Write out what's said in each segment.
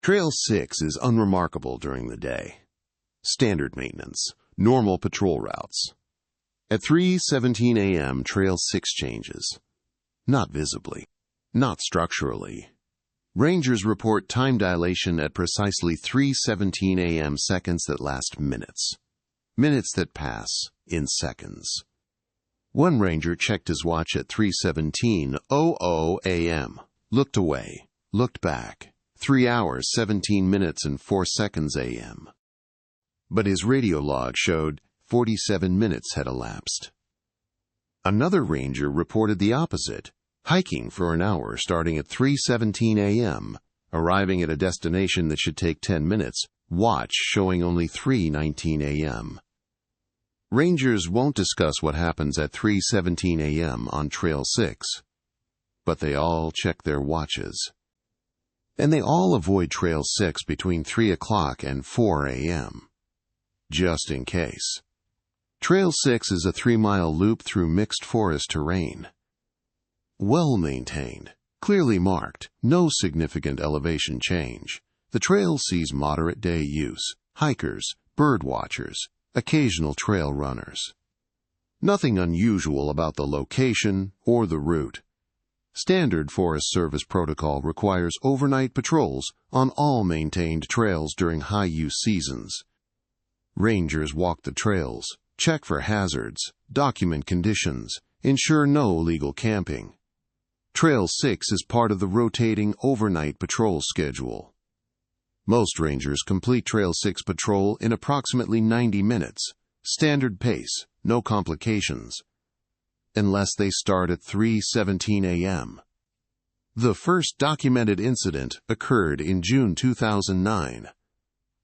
Trail 6 is unremarkable during the day. Standard maintenance, normal patrol routes. At 3:17 a.m., Trail 6 changes. Not visibly, not structurally. Rangers report time dilation at precisely 3:17 a.m. seconds that last minutes. Minutes that pass in seconds. One ranger checked his watch at 3:17:00 a.m., looked away, looked back. 3 hours, 17 minutes, and 4 seconds a.m. But his radio log showed 47 minutes had elapsed. Another ranger reported the opposite, hiking for an hour starting at 3:17 a.m., arriving at a destination that should take 10 minutes, watch showing only 3:19 a.m. Rangers won't discuss what happens at 3:17 a.m. on Trail 6, but they all check their watches. And they all avoid Trail 6 between 3 o'clock and 4 a.m., just in case. Trail 6 is a 3-mile loop through mixed forest terrain. Well-maintained, clearly marked, no significant elevation change. The trail sees moderate day use, hikers, bird watchers, occasional trail runners. Nothing unusual about the location or the route. Standard Forest Service protocol requires overnight patrols on all maintained trails during high-use seasons. Rangers walk the trails, check for hazards, document conditions, ensure no illegal camping. Trail 6 is part of the rotating overnight patrol schedule. Most rangers complete Trail 6 patrol in approximately 90 minutes, standard pace, no complications, unless they start at 3:17 a.m. The first documented incident occurred in June 2009.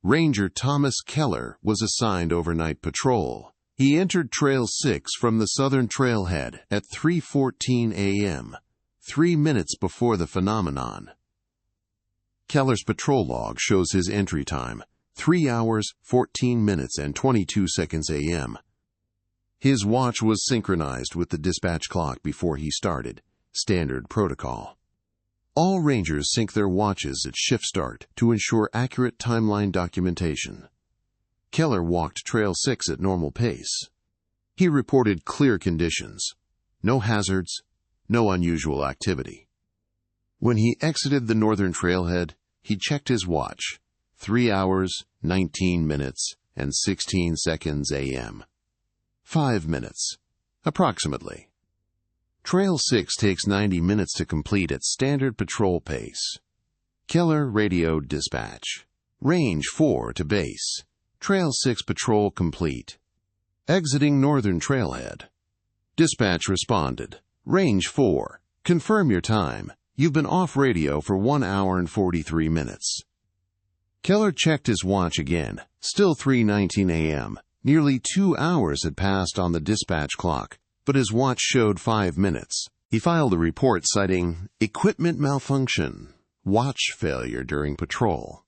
Ranger Thomas Keller was assigned overnight patrol. He entered Trail 6 from the southern trailhead at 3:14 a.m., 3 minutes before the phenomenon. Keller's patrol log shows his entry time, 3 hours, 14 minutes, and 22 seconds a.m. His watch was synchronized with the dispatch clock before he started, standard protocol. All rangers sync their watches at shift start to ensure accurate timeline documentation. Keller walked Trail 6 at normal pace. He reported clear conditions, no hazards, no unusual activity. When he exited the northern trailhead, he checked his watch, 3 hours, 19 minutes, and 16 seconds a.m. 5 minutes, approximately. Trail 6 takes 90 minutes to complete at standard patrol pace. Keller radioed dispatch. Range 4 to base. Trail 6 patrol complete. Exiting northern trailhead. Dispatch responded. Range 4. Confirm your time. You've been off radio for 1 hour and 43 minutes. Keller checked his watch again. Still 3:19 a.m. Nearly 2 hours had passed on the dispatch clock, but his watch showed 5 minutes. He filed a report citing equipment malfunction, watch failure during patrol.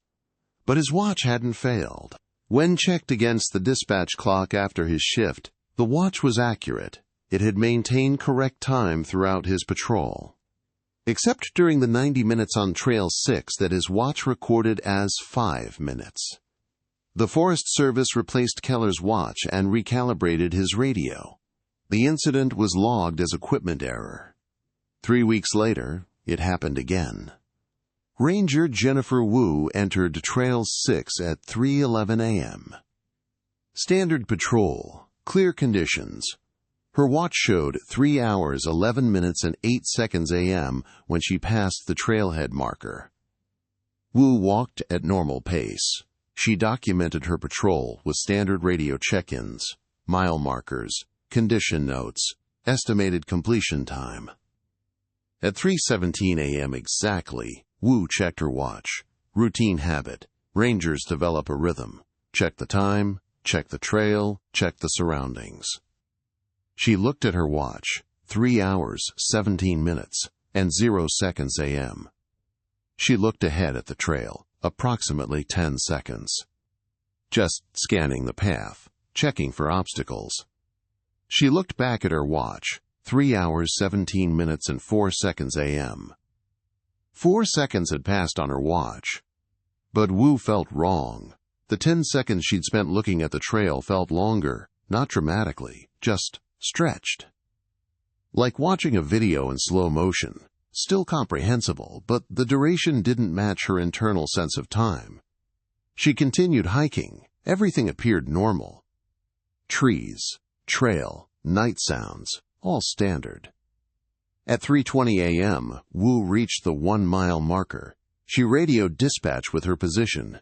But his watch hadn't failed. When checked against the dispatch clock after his shift, the watch was accurate. It had maintained correct time throughout his patrol, except during the 90 minutes on Trail 6 that his watch recorded as 5 minutes. The Forest Service replaced Keller's watch and recalibrated his radio. The incident was logged as equipment error. 3 weeks later, it happened again. Ranger Jennifer Wu entered Trail 6 at 3:11 a.m. Standard patrol, clear conditions. Her watch showed 3 hours, 11 minutes, and 8 seconds a.m. when she passed the trailhead marker. Wu walked at normal pace. She documented her patrol with standard radio check-ins, mile markers, condition notes, estimated completion time. At 3:17 a.m. exactly, Wu checked her watch. Routine habit. Rangers develop a rhythm. Check the time, check the trail, check the surroundings. She looked at her watch, 3 hours, 17 minutes, and 0 seconds a.m. She looked ahead at the trail, approximately 10 seconds. Just scanning the path, checking for obstacles. She looked back at her watch, 3 hours, 17 minutes, and 4 seconds a.m. 4 seconds had passed on her watch. But Wu felt wrong. The 10 seconds she'd spent looking at the trail felt longer, not dramatically, just stretched. Like watching a video in slow motion, still comprehensible, but the duration didn't match her internal sense of time. She continued hiking. Everything appeared normal. Trees, trail, night sounds, all standard. At 3:20 a.m., Wu reached the 1-mile marker. She radioed dispatch with her position.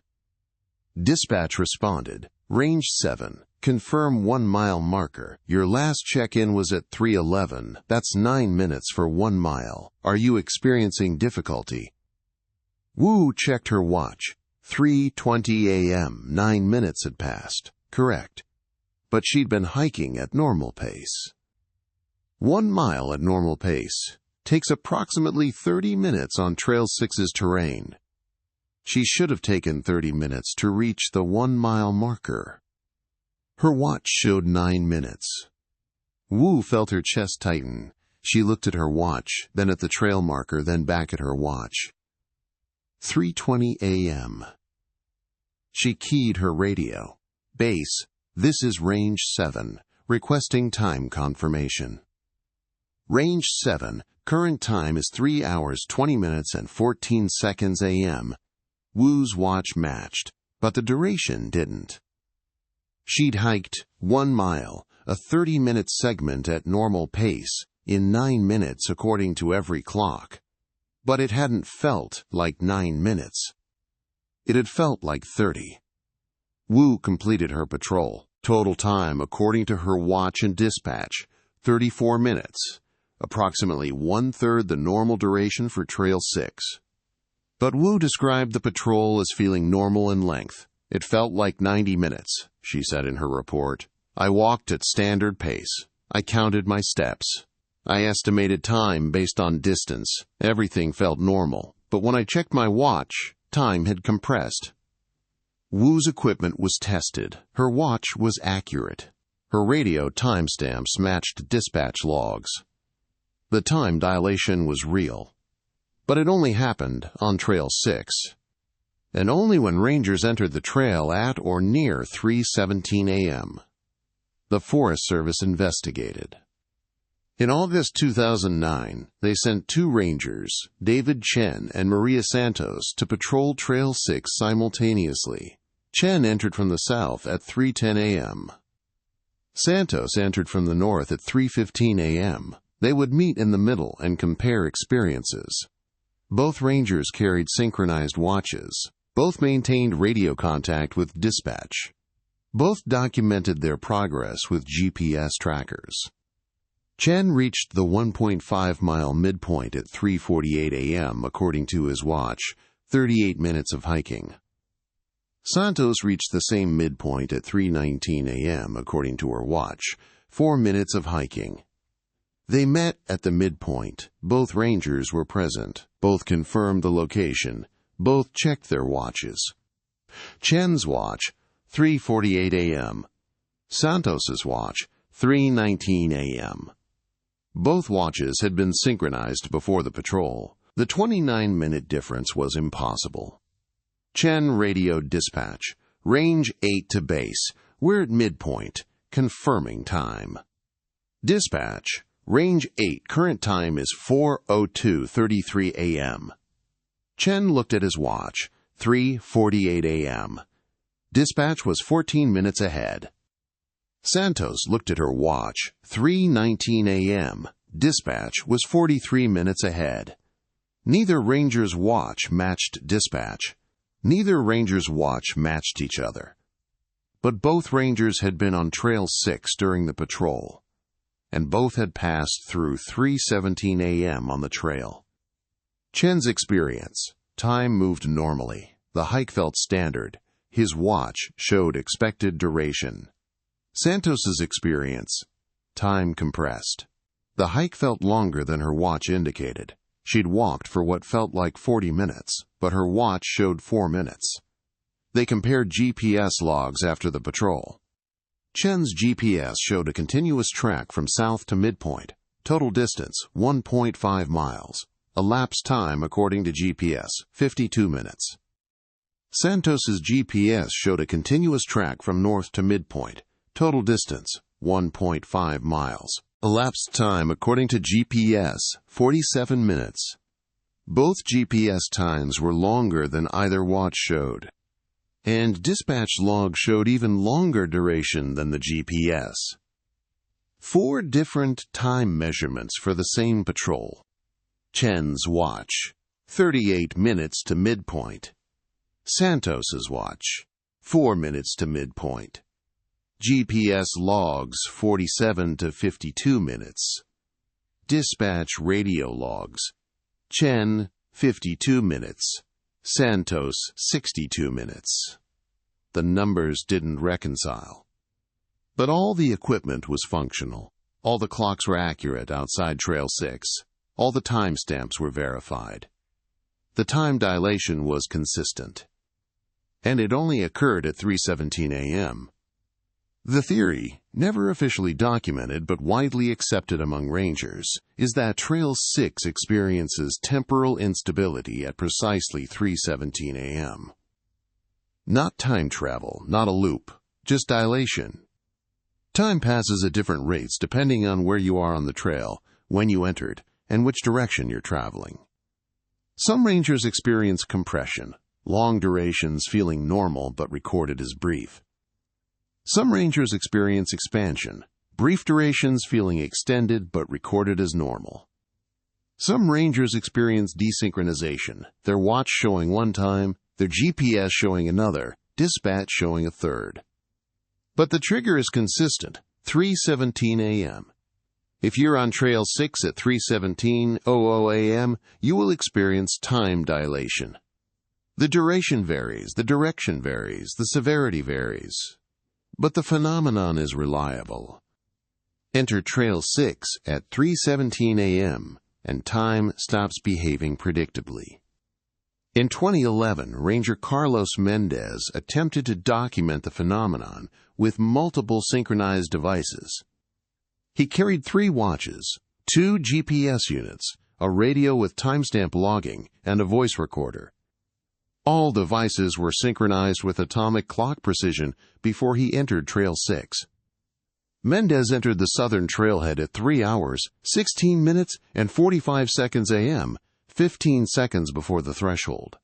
Dispatch responded, "Range 7. Confirm 1-mile marker. Your last check-in was at 3:11. That's 9 minutes for 1 mile. Are you experiencing difficulty?" Wu checked her watch. 3:20 a.m. 9 minutes had passed. Correct. But she'd been hiking at normal pace. 1 mile at normal pace takes approximately 30 minutes on Trail 6's terrain. She should have taken 30 minutes to reach the 1-mile marker. Her watch showed 9 minutes. Wu felt her chest tighten. She looked at her watch, then at the trail marker, then back at her watch. 3:20 a.m. She keyed her radio. "Base, this is Range 7, requesting time confirmation." Range 7, current time is 3 hours 20 minutes and 14 seconds a.m. Wu's watch matched, but the duration didn't. She'd hiked 1 mile, a 30-minute segment at normal pace, in 9 minutes according to every clock. But it hadn't felt like 9 minutes. It had felt like 30. Wu completed her patrol. Total time, according to her watch and dispatch, 34 minutes, approximately 1/3 the normal duration for Trail 6. But Wu described the patrol as feeling normal in length. "It felt like 90 minutes, she said in her report. "I walked at standard pace. I counted my steps. I estimated time based on distance. Everything felt normal. But when I checked my watch, time had compressed." Wu's equipment was tested. Her watch was accurate. Her radio timestamps matched dispatch logs. The time dilation was real. But it only happened on Trail 6. And only when rangers entered the trail at or near 3:17 a.m. The Forest Service investigated. In August 2009, they sent 2 rangers, David Chen and Maria Santos, to patrol Trail 6 simultaneously. Chen entered from the south at 3:10 a.m. Santos entered from the north at 3:15 a.m. They would meet in the middle and compare experiences. Both rangers carried synchronized watches. Both maintained radio contact with dispatch. Both documented their progress with GPS trackers. Chen reached the 1.5-mile midpoint at 3:48 a.m. according to his watch, 38 minutes of hiking. Santos reached the same midpoint at 3:19 a.m. according to her watch, 4 minutes of hiking. They met at the midpoint. Both rangers were present. Both confirmed the location. Both checked their watches. Chen's watch, 3:48 a.m. Santos's watch, 3:19 a.m. Both watches had been synchronized before the patrol. The 29-minute difference was impossible. Chen radioed dispatch. "Range 8 to base. We're at midpoint. Confirming time." Dispatch. "Range 8. Current time is 4:02:33 a.m. Chen looked at his watch. 3:48 a.m. Dispatch was 14 minutes ahead. Santos looked at her watch. 3:19 a.m. Dispatch was 43 minutes ahead. Neither ranger's watch matched dispatch. Neither ranger's watch matched each other. But both rangers had been on Trail 6 during the patrol, and both had passed through 3:17 a.m. on the trail. Chen's experience. Time moved normally. The hike felt standard. His watch showed expected duration. Santos's experience. Time compressed. The hike felt longer than her watch indicated. She'd walked for what felt like 40 minutes, but her watch showed 4 minutes. They compared GPS logs after the patrol. Chen's GPS showed a continuous track from south to midpoint. Total distance, 1.5 miles. Elapsed time, according to GPS, 52 minutes. Santos's GPS showed a continuous track from north to midpoint. Total distance, 1.5 miles. Elapsed time, according to GPS, 47 minutes. Both GPS times were longer than either watch showed. And dispatch log showed even longer duration than the GPS. 4 different time measurements for the same patrol. Chen's watch, 38 minutes to midpoint. Santos's watch, 4 minutes to midpoint. GPS logs, 47 to 52 minutes. Dispatch radio logs. Chen, 52 minutes. Santos, 62 minutes. The numbers didn't reconcile. But all the equipment was functional. All the clocks were accurate outside Trail 6. All the timestamps were verified. The time dilation was consistent. And it only occurred at 3:17 a.m. The theory, never officially documented but widely accepted among rangers, is that Trail 6 experiences temporal instability at precisely 3:17 a.m. Not time travel, not a loop, just dilation. Time passes at different rates depending on where you are on the trail, when you entered, and which direction you're traveling. Some rangers experience compression, long durations feeling normal but recorded as brief. Some rangers experience expansion, brief durations feeling extended but recorded as normal. Some rangers experience desynchronization, their watch showing one time, their GPS showing another, dispatch showing a third. But the trigger is consistent, 3:17 a.m. If you're on Trail 6 at 3:17:00 a.m., you will experience time dilation. The duration varies, the direction varies, the severity varies. But the phenomenon is reliable. Enter Trail 6 at 3:17 a.m., and time stops behaving predictably. In 2011, Ranger Carlos Mendez attempted to document the phenomenon with multiple synchronized devices. He carried 3 watches, 2 GPS units, a radio with timestamp logging, and a voice recorder. All devices were synchronized with atomic clock precision before he entered Trail 6. Mendez entered the southern trailhead at 3 hours, 16 minutes, and 45 seconds a.m., 15 seconds before the threshold.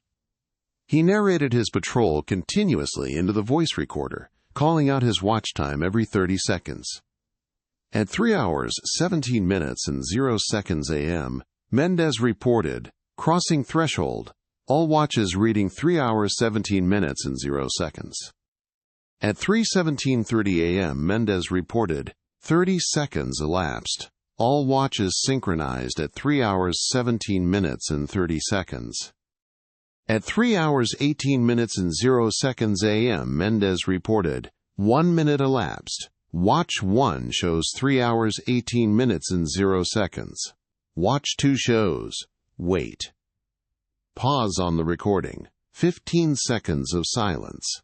He narrated his patrol continuously into the voice recorder, calling out his watch time every 30 seconds. At 3 hours, 17 minutes, and 0 seconds a.m., Mendez reported, crossing threshold, all watches reading 3 hours, 17 minutes, and 0 seconds. At 3:17:30 a.m., Mendez reported, 30 seconds elapsed, all watches synchronized at 3 hours, 17 minutes, and 30 seconds. At 3 hours, 18 minutes, and 0 seconds a.m., Mendez reported, 1 minute elapsed. Watch 1 shows 3 hours, 18 minutes, and 0 seconds. Watch 2 shows, wait. Pause on the recording, 15 seconds of silence.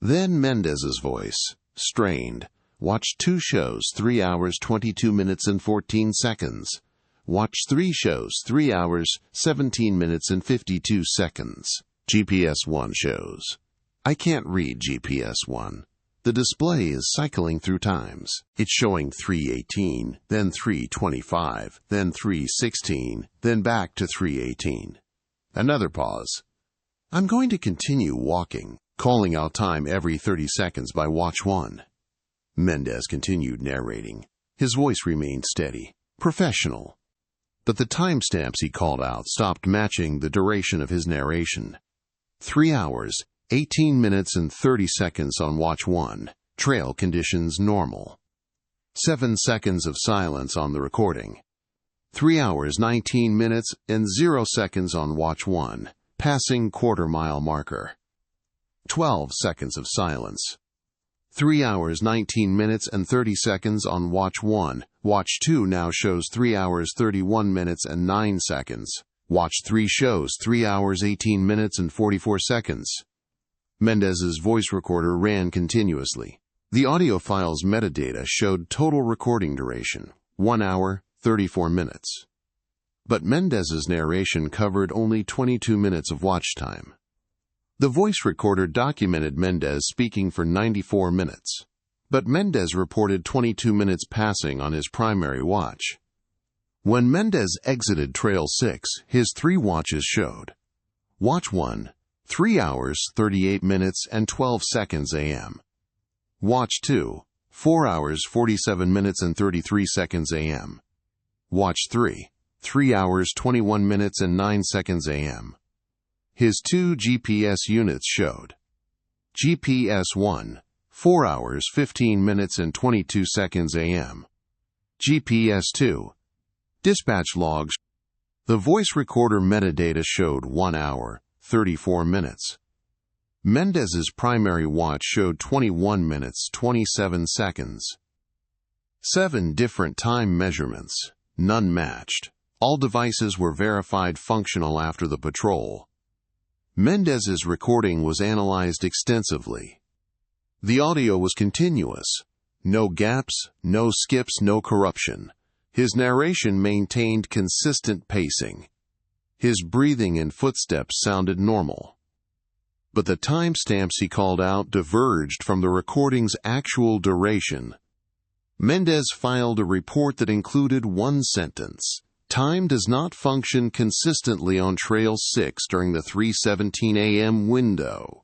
Then Mendez's voice, strained. Watch 2 shows, 3 hours, 22 minutes, and 14 seconds. Watch 3 shows, 3 hours, 17 minutes, and 52 seconds. GPS 1 shows. I can't read GPS 1. The display is cycling through times. It's showing 3:18, then 3:25, then 3:16, then back to 3:18. Another pause. I'm going to continue walking, calling out time every 30 seconds by watch 1. Mendez continued narrating. His voice remained steady, professional. But the timestamps he called out stopped matching the duration of his narration. 3 hours, 18 minutes, and 30 seconds on watch 1. Trail conditions normal. 7 seconds of silence on the recording. 3 hours, 19 minutes, and 0 seconds on watch 1. Passing quarter-mile marker. 12 seconds of silence. 3 hours, 19 minutes, and 30 seconds on watch 1. Watch 2 now shows 3 hours, 31 minutes, and 9 seconds. Watch 3 shows 3 hours, 18 minutes, and 44 seconds. Mendez's voice recorder ran continuously. The audio file's metadata showed total recording duration, 1 hour, 34 minutes. But Mendez's narration covered only 22 minutes of watch time. The voice recorder documented Mendez speaking for 94 minutes, but Mendez reported 22 minutes passing on his primary watch. When Mendez exited Trail 6, his 3 watches showed. Watch 1, 3 hours, 38 minutes, and 12 seconds a.m. Watch 2, 4 hours, 47 minutes, and 33 seconds a.m. Watch 3, 3 hours, 21 minutes, and 9 seconds a.m. His 2 GPS units showed. GPS 1, 4 hours, 15 minutes, and 22 seconds a.m. GPS 2, dispatch logs. The voice recorder metadata showed 1 hour, 34 minutes. Mendez's primary watch showed 21 minutes, 27 seconds. 7 different time measurements, none matched. All devices were verified functional after the patrol. Mendez's recording was analyzed extensively. The audio was continuous. No gaps, no skips, no corruption. His narration maintained consistent pacing. His breathing and footsteps sounded normal. But the timestamps he called out diverged from the recording's actual duration. Mendez filed a report that included one sentence: "Time does not function consistently on Trail 6 during the 3:17 a.m. window."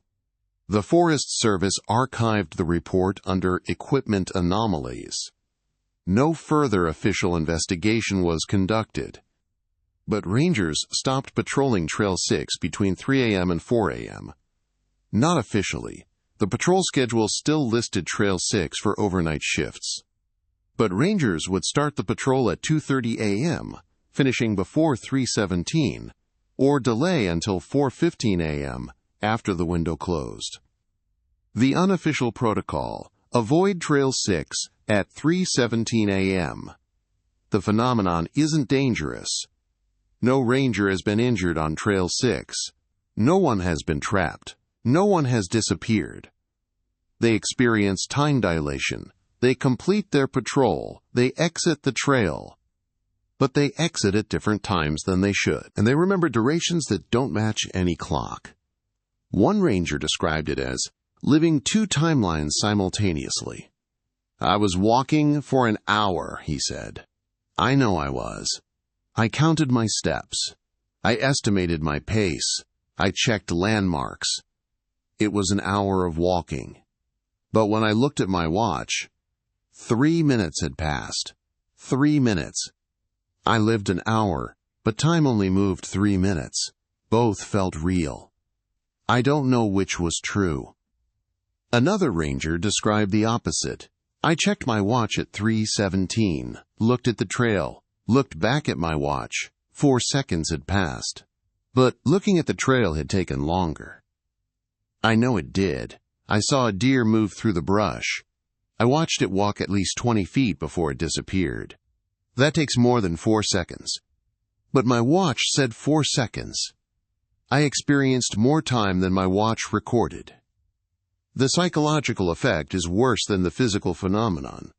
The Forest Service archived the report under Equipment Anomalies. No further official investigation was conducted. But rangers stopped patrolling Trail 6 between 3 a.m. and 4 a.m. Not officially. The patrol schedule still listed Trail 6 for overnight shifts. But rangers would start the patrol at 2:30 a.m., finishing before 3:17, or delay until 4:15 a.m. after the window closed. The unofficial protocol: avoid Trail 6 at 3:17 a.m. The phenomenon isn't dangerous. No ranger has been injured on Trail 6. No one has been trapped. No one has disappeared. They experience time dilation. They complete their patrol. They exit the trail. But they exit at different times than they should, and they remember durations that don't match any clock. One ranger described it as living 2 timelines simultaneously. "I was walking for an hour," he said. "I know I was. I counted my steps. I estimated my pace. I checked landmarks. It was an hour of walking. But when I looked at my watch, 3 minutes had passed. 3 minutes. I lived an hour, but time only moved 3 minutes. Both felt real. I don't know which was true." Another ranger described the opposite. "I checked my watch at 3:17, looked at the trail, looked back at my watch. 4 seconds had passed. But looking at the trail had taken longer. I know it did. I saw a deer move through the brush. I watched it walk at least 20 feet before it disappeared. That takes more than 4 seconds. But my watch said 4 seconds. I experienced more time than my watch recorded." The psychological effect is worse than the physical phenomenon.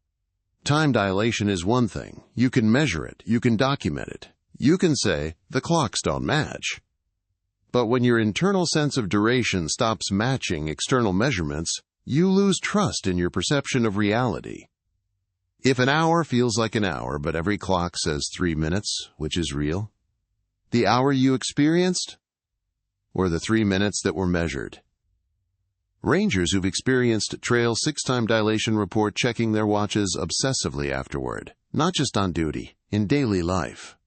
Time dilation is one thing. You can measure it. You can document it. You can say, the clocks don't match. But when your internal sense of duration stops matching external measurements, you lose trust in your perception of reality. If an hour feels like an hour, but every clock says 3 minutes, which is real? The hour you experienced, or the 3 minutes that were measured? Rangers who've experienced Trail 6 time dilation report checking their watches obsessively afterward, not just on duty, in daily life.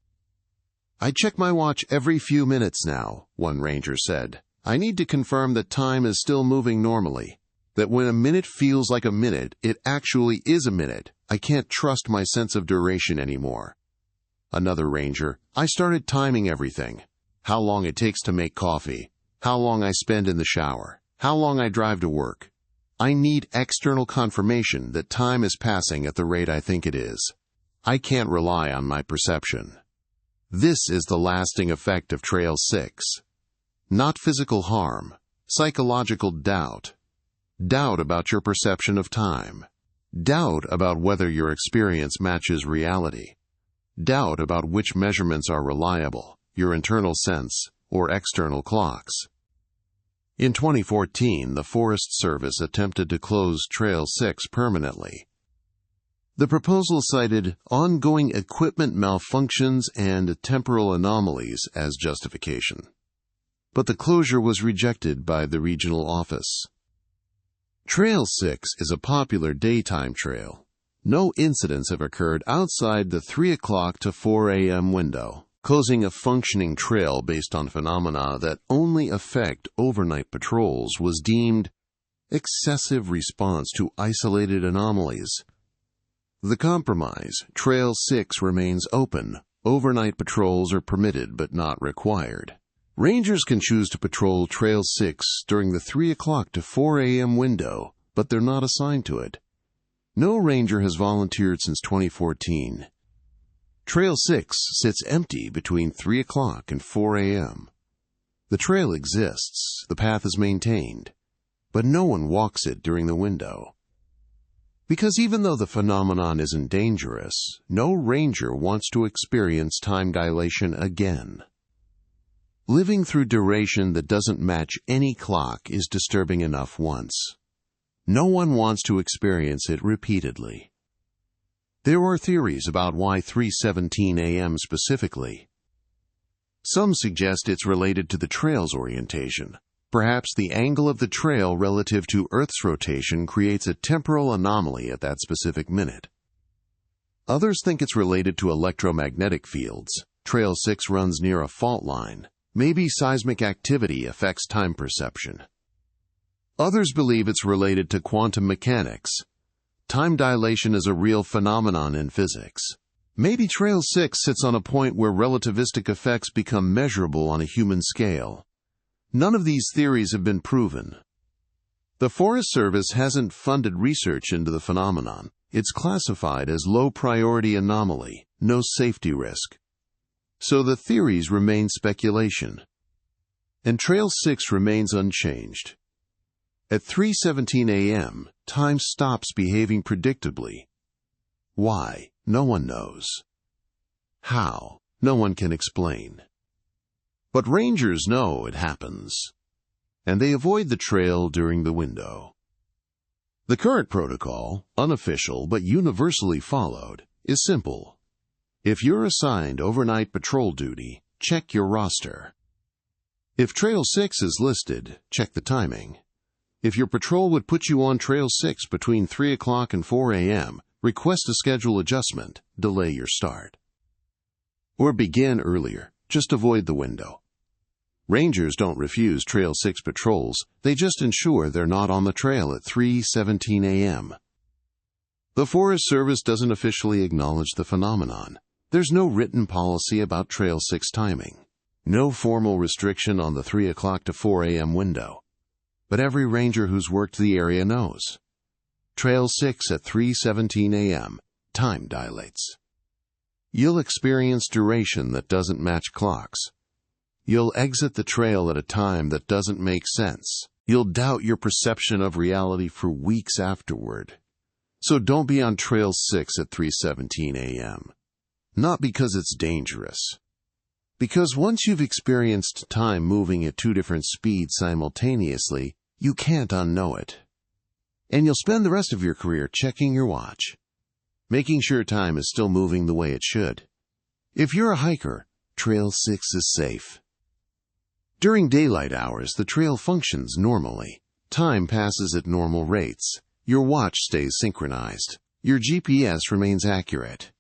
"I check my watch every few minutes now," one ranger said. "I need to confirm that time is still moving normally, that when a minute feels like a minute, it actually is a minute. I can't trust my sense of duration anymore." Another ranger: "I started timing everything. How long it takes to make coffee, how long I spend in the shower, how long I drive to work. I need external confirmation that time is passing at the rate I think it is. I can't rely on my perception." This is the lasting effect of Trail 6. Not physical harm, psychological doubt. Doubt about your perception of time. Doubt about whether your experience matches reality. Doubt about which measurements are reliable, your internal sense or external clocks. In 2014, the Forest Service attempted to close Trail 6 permanently. The proposal cited ongoing equipment malfunctions and temporal anomalies as justification. But the closure was rejected by the regional office. Trail 6 is a popular daytime trail. No incidents have occurred outside the 3 o'clock to 4 a.m. window. Closing a functioning trail based on phenomena that only affect overnight patrols was deemed excessive response to isolated anomalies. The compromise, Trail 6 remains open. Overnight patrols are permitted but not required. Rangers can choose to patrol Trail 6 during the 3 o'clock to 4 a.m. window, but they're not assigned to it. No ranger has volunteered since 2014. Trail 6 sits empty between 3 o'clock and 4 a.m. The trail exists, the path is maintained, but no one walks it during the window. Because even though the phenomenon isn't dangerous, no ranger wants to experience time dilation again. Living through duration that doesn't match any clock is disturbing enough once. No one wants to experience it repeatedly. There are theories about why 3:17 a.m. specifically. Some suggest it's related to the trail's orientation. Perhaps the angle of the trail relative to Earth's rotation creates a temporal anomaly at that specific minute. Others think it's related to electromagnetic fields. Trail 6 runs near a fault line. Maybe seismic activity affects time perception. Others believe it's related to quantum mechanics. Time dilation is a real phenomenon in physics. Maybe Trail 6 sits on a point where relativistic effects become measurable on a human scale. None of these theories have been proven. The Forest Service hasn't funded research into the phenomenon. It's classified as low-priority anomaly, no safety risk. So the theories remain speculation. And Trail 6 remains unchanged. At 3:17 a.m., time stops behaving predictably. Why? No one knows. How? No one can explain. But rangers know it happens, and they avoid the trail during the window. The current protocol, unofficial but universally followed, is simple. If you're assigned overnight patrol duty, check your roster. If Trail 6 is listed, check the timing. If your patrol would put you on Trail 6 between 3 o'clock and 4 a.m., request a schedule adjustment, delay your start. Or begin earlier, just avoid the window. Rangers don't refuse Trail 6 patrols, they just ensure they're not on the trail at 3:17 a.m. The Forest Service doesn't officially acknowledge the phenomenon. There's no written policy about Trail 6 timing. No formal restriction on the 3 o'clock to 4 a.m. window. But every ranger who's worked the area knows. Trail 6 at 3:17 a.m. Time dilates. You'll experience duration that doesn't match clocks. You'll exit the trail at a time that doesn't make sense. You'll doubt your perception of reality for weeks afterward. So don't be on Trail 6 at 3:17 a.m. Not because it's dangerous. Because once you've experienced time moving at two different speeds simultaneously, you can't unknow it. And you'll spend the rest of your career checking your watch, making sure time is still moving the way it should. If you're a hiker, Trail 6 is safe. During daylight hours, the trail functions normally. Time passes at normal rates. Your watch stays synchronized. Your GPS remains accurate.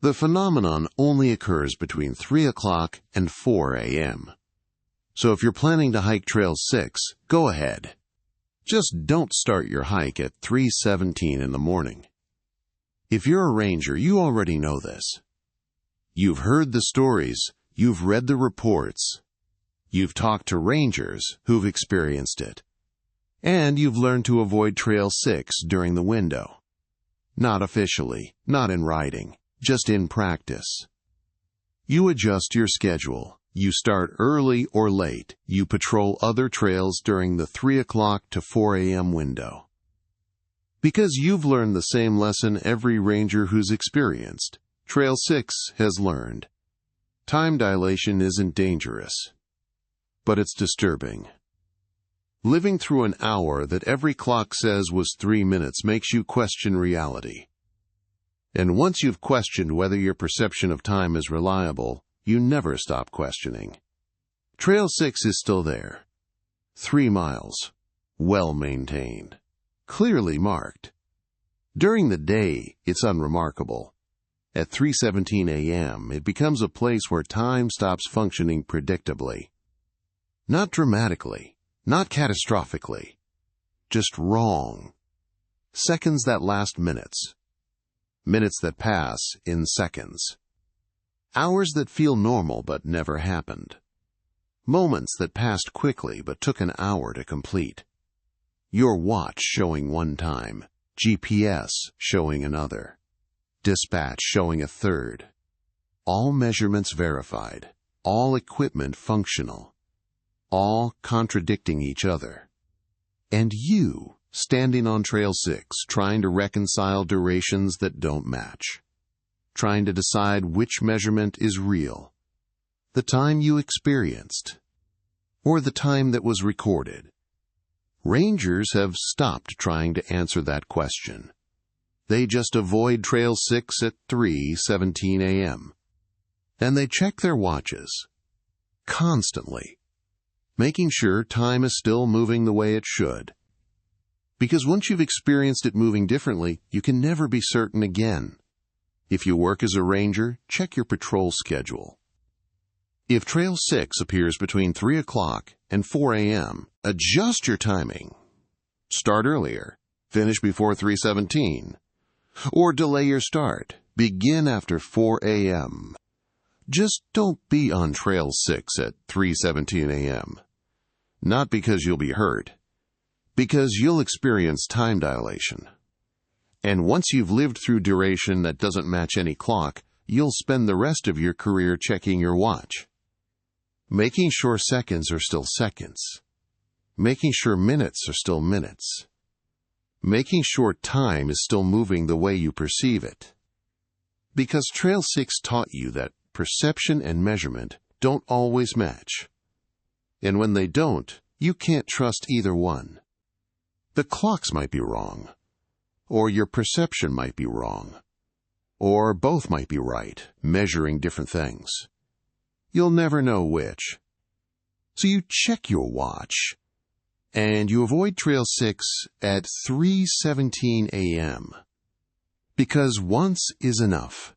The phenomenon only occurs between 3 o'clock and 4 a.m. So if you're planning to hike Trail 6, go ahead. Just don't start your hike at 3:17 in the morning. If you're a ranger, you already know this. You've heard the stories, you've read the reports, you've talked to rangers who've experienced it, and you've learned to avoid Trail 6 during the window. Not officially, not in writing, just in practice. You adjust your schedule. You start early or late. You patrol other trails during the 3 o'clock to 4 a.m. window. Because you've learned the same lesson every ranger who's experienced, Trail 6 has learned. Time dilation isn't dangerous, but it's disturbing. Living through an hour that every clock says was 3 minutes makes you question reality. And once you've questioned whether your perception of time is reliable, you never stop questioning. Trail 6 is still there. 3 miles. Well maintained. Clearly marked. During the day, it's unremarkable. At 3:17 a.m., it becomes a place where time stops functioning predictably. Not dramatically, not catastrophically. Just wrong. Seconds that last minutes. Minutes that pass in seconds. Hours that feel normal but never happened. Moments that passed quickly but took an hour to complete. Your watch showing one time, GPS showing another, dispatch showing a third. All measurements verified, all equipment functional, all contradicting each other. And you, standing on Trail 6, trying to reconcile durations that don't match, trying to decide which measurement is real, the time you experienced, or the time that was recorded. Rangers have stopped trying to answer that question. They just avoid Trail 6 at 3:17 a.m. And they check their watches, constantly, making sure time is still moving the way it should. Because once you've experienced it moving differently, you can never be certain again. If you work as a ranger, check your patrol schedule. If Trail 6 appears between 3 o'clock and 4 a.m., adjust your timing. Start earlier, finish before 3:17. Or delay your start, begin after 4 a.m. Just don't be on Trail 6 at 3:17 a.m. Not because you'll be hurt, because you'll experience time dilation. And once you've lived through duration that doesn't match any clock, you'll spend the rest of your career checking your watch. Making sure seconds are still seconds. Making sure minutes are still minutes. Making sure time is still moving the way you perceive it. Because Trail 6 taught you that perception and measurement don't always match. And when they don't, you can't trust either one. The clocks might be wrong, or your perception might be wrong, or both might be right, measuring different things. You'll never know which. So you check your watch, and you avoid Trail 6 at 3:17 a.m. Because once is enough.